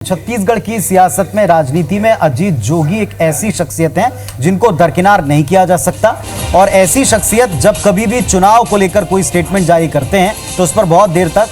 छत्तीसगढ़ की सियासत में, राजनीति में अजीत जोगी एक ऐसी शख्सियत हैं जिनको दरकिनार नहीं किया जा सकता। और ऐसी शख्सियत जब कभी भी चुनाव को लेकर कोई स्टेटमेंट जारी करते हैं तो उस पर बहुत देर तक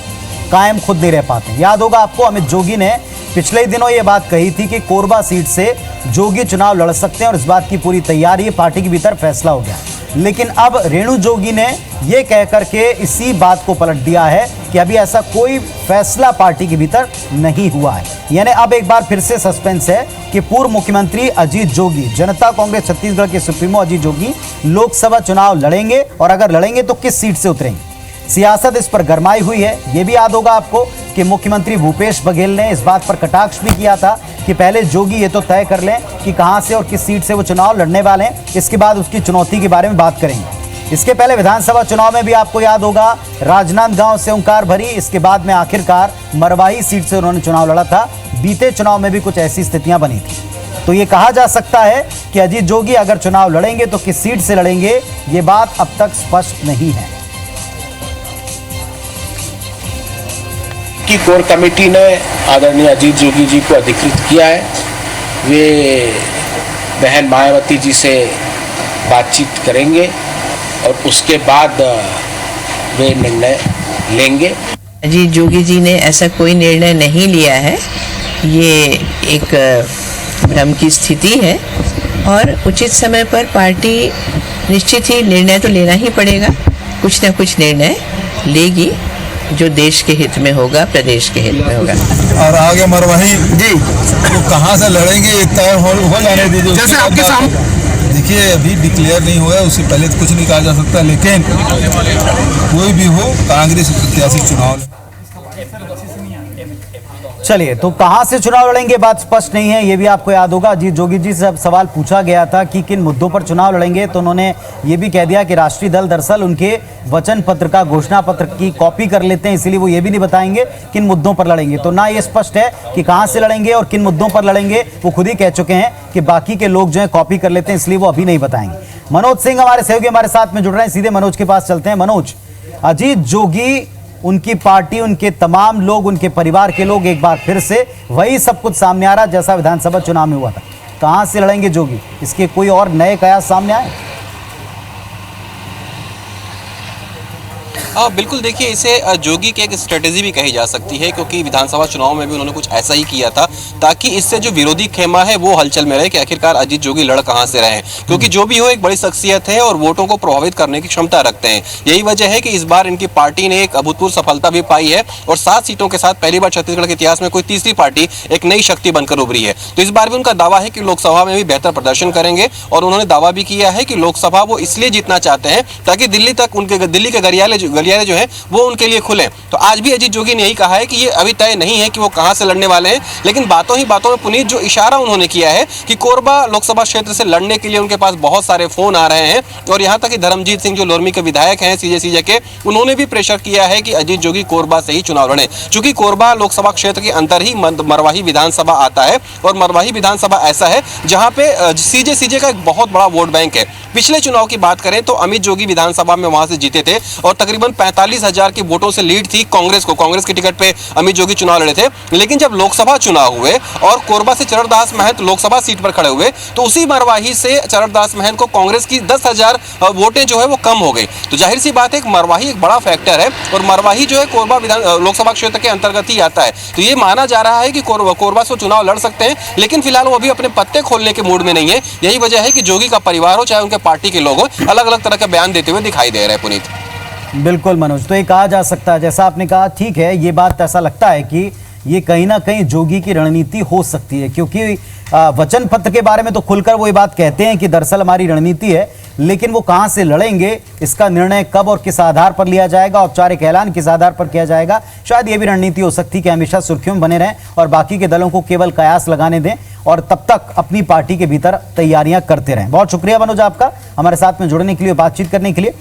कायम खुद नहीं रह पाते। याद होगा आपको, अमित जोगी ने पिछले दिनों ये बात कही थी कि कोरबा सीट से जोगी चुनाव लड़ सकते हैं और इस बात की पूरी तैयारी, पार्टी के भीतर फैसला हो गया। लेकिन अब रेणु जोगी ने यह कहकर के इसी बात को पलट दिया है कि अभी ऐसा कोई फैसला पार्टी के भीतर नहीं हुआ है। यानी अब एक बार फिर से सस्पेंस है कि पूर्व मुख्यमंत्री अजीत जोगी, जनता कांग्रेस छत्तीसगढ़ के सुप्रीमो अजीत जोगी लोकसभा चुनाव लड़ेंगे, और अगर लड़ेंगे तो किस सीट से उतरेंगे। सियासत इस पर गरमाई हुई है। यह भी याद होगा आपको कि मुख्यमंत्री भूपेश बघेल ने इस बात पर कटाक्ष भी किया था कि पहले जोगी ये तो तय कर लें कि कहां से और किस सीट से वो चुनाव लड़ने वाले हैं, इसके बाद उसकी चुनौती के बारे में बात करेंगे। इसके पहले विधानसभा चुनाव में भी आपको याद होगा, राजनांदगांव से ओंकार भरी, इसके बाद में आखिरकार मरवाही सीट से उन्होंने चुनाव लड़ा था। बीते चुनाव में भी कुछ ऐसी स्थितियां बनी थी। तो ये कहा जा सकता है कि अजीत जोगी अगर चुनाव लड़ेंगे तो किस सीट से लड़ेंगे, ये बात अब तक स्पष्ट नहीं है। की कोर कमेटी ने आदरणीय अजीत जोगी जी को अधिकृत किया है। वे बहन मायावती जी से बातचीत करेंगे और उसके बाद वे निर्णय लेंगे। अजीत जोगी जी ने ऐसा कोई निर्णय नहीं लिया है, ये एक भ्रम की स्थिति है और उचित समय पर पार्टी निश्चित ही निर्णय तो लेना ही पड़ेगा। कुछ न कुछ निर्णय लेगी जो देश के हित में होगा, प्रदेश के हित में होगा। और आगे मरवाही जी तो कहाँ से लड़ेंगे तय हो जाने दीजिए। जैसे आपके सामने देखिए, अभी डिक्लेयर नहीं हुआ है, उससे पहले तो कुछ नहीं कहा जा सकता, लेकिन कोई भी हो कांग्रेस प्रत्याशी चुनाव। चलिए, तो कहां से चुनाव लड़ेंगे बात स्पष्ट नहीं है। यह भी आपको याद होगा, अजीत जोगी जी से सवाल पूछा गया था कि किन मुद्दों पर चुनाव लड़ेंगे, तो उन्होंने ये भी कह दिया कि राष्ट्रीय दल दरअसल उनके वचन पत्र का, घोषणा पत्र की कॉपी कर लेते हैं, इसीलिए वो ये भी नहीं बताएंगे किन मुद्दों पर लड़ेंगे। तो ना ये स्पष्ट है कि कहां से लड़ेंगे और किन मुद्दों पर लड़ेंगे। वो खुद ही कह चुके हैं कि बाकी के लोग जो है कॉपी कर लेते हैं, इसलिए वो अभी नहीं बताएंगे। मनोज सिंह हमारे सहयोगी हमारे साथ में जुड़ रहे हैं, सीधे मनोज के पास चलते हैं। मनोज, अजीत जोगी, उनकी पार्टी, उनके तमाम लोग, उनके परिवार के लोग एक बार फिर से वही सब कुछ सामने आ रहा जैसा विधानसभा चुनाव में हुआ था। कहां से लड़ेंगे जोगी, इसके कोई और नए कयास सामने आए? बिल्कुल, देखिए इसे जोगी की एक स्ट्रेटेजी भी कही जा सकती है, क्योंकि विधानसभा चुनाव में भी उन्होंने कुछ ऐसा ही किया था ताकि इससे जो विरोधी खेमा है वो हलचल में रहे कि आखिरकार अजीत जोगी लड़ कहां से रहे, क्योंकि जो भी हो एक बड़ी शख्सियत है और वोटों को प्रभावित करने की क्षमता रखते हैं। यही वजह है कि इस बार इनकी पार्टी ने एक अभूतपूर्व सफलता भी पाई है और 7 सीटों के साथ पहली बार छत्तीसगढ़ के इतिहास में कोई तीसरी पार्टी एक नई शक्ति बनकर उभरी है। तो इस बार भी उनका दावा है कि लोकसभा में भी बेहतर प्रदर्शन करेंगे और उन्होंने दावा भी किया है कि लोकसभा वो इसलिए जीतना चाहते हैं ताकि दिल्ली के गलियारे जो है वो उनके लिए खुले। तो आज भी अजीत जोगी ने यही कहा है कि ये अभी तय नहीं है कि वो कहां से लड़ने वाले हैं, लेकिन बातों ही बातों में पुनीत जो इशारा उन्होंने किया है कि कोरबा लोकसभा क्षेत्र से लड़ने के लिए उनके पास बहुत सारे फोन आ रहे हैं। और यहां तक कि धर्मजीत सिंह जो लोरमी के विधायक हैं सीजे के, उन्होंने भी प्रेशर किया है कि अजीत जोगी कोरबा से ही चुनाव लड़े, चूंकि कोरबा लोकसभा क्षेत्र के अंदर ही मरवाही विधानसभा आता है और मरवाही विधानसभा ऐसा है जहां पे सीजे का एक बहुत बड़ा वोट बैंक है। पिछले चुनाव की बात करें तो अमित जोगी विधानसभा में वहां से जीते थे और तकरीबन 45,000 की वोटों से लीड थी कांग्रेस की टिकट पे अमित जोगी चुनाव लड़े थे। लेकिन जब लोकसभा चुनाव हुए और कोरबा से चरणदास महंत लोकसभा सीट पर खड़े हुए तो उसी मरवाही से चरणदास महंत को कांग्रेस की 10,000 वोटें जो है वो कम हो गई। तो जाहिर सी बात है कि मरवाही एक बड़ा फैक्टर है और मरवाही जो है कोरबा लोकसभा क्षेत्र के अंतर्गत ही आता है। तो ये माना जा रहा है कि कोरबा से चुनाव लड़ सकते हैं, लेकिन फिलहाल वो अभी अपने पत्ते खोलने के मूड में नहीं है। यही वजह है कि जोगी का परिवार हो चाहे उनके पार्टी के लोग हो, अलग अलग तरह के बयान देते हुए दिखाई दे रहे हैं। पुनीत, बिल्कुल मनोज, तो ये कहा जा सकता है, जैसा आपने कहा ठीक है, ये बात ऐसा लगता है कि ये कहीं ना कहीं जोगी की रणनीति हो सकती है, क्योंकि वचन पत्र के बारे में तो खुलकर वो ये बात कहते हैं कि दरअसल हमारी रणनीति है, लेकिन वो कहां से लड़ेंगे इसका निर्णय कब और किस आधार पर लिया जाएगा, औपचारिक ऐलान किस आधार पर किया जाएगा, शायद ये भी रणनीति हो सकती है कि हमेशा सुर्खियों में बने रहें और बाकी के दलों को केवल कयास लगाने दें और तब तक अपनी पार्टी के भीतर तैयारियां करते रहें। बहुत शुक्रिया मनोज आपका हमारे साथ में जुड़ने के लिए, बातचीत करने के लिए।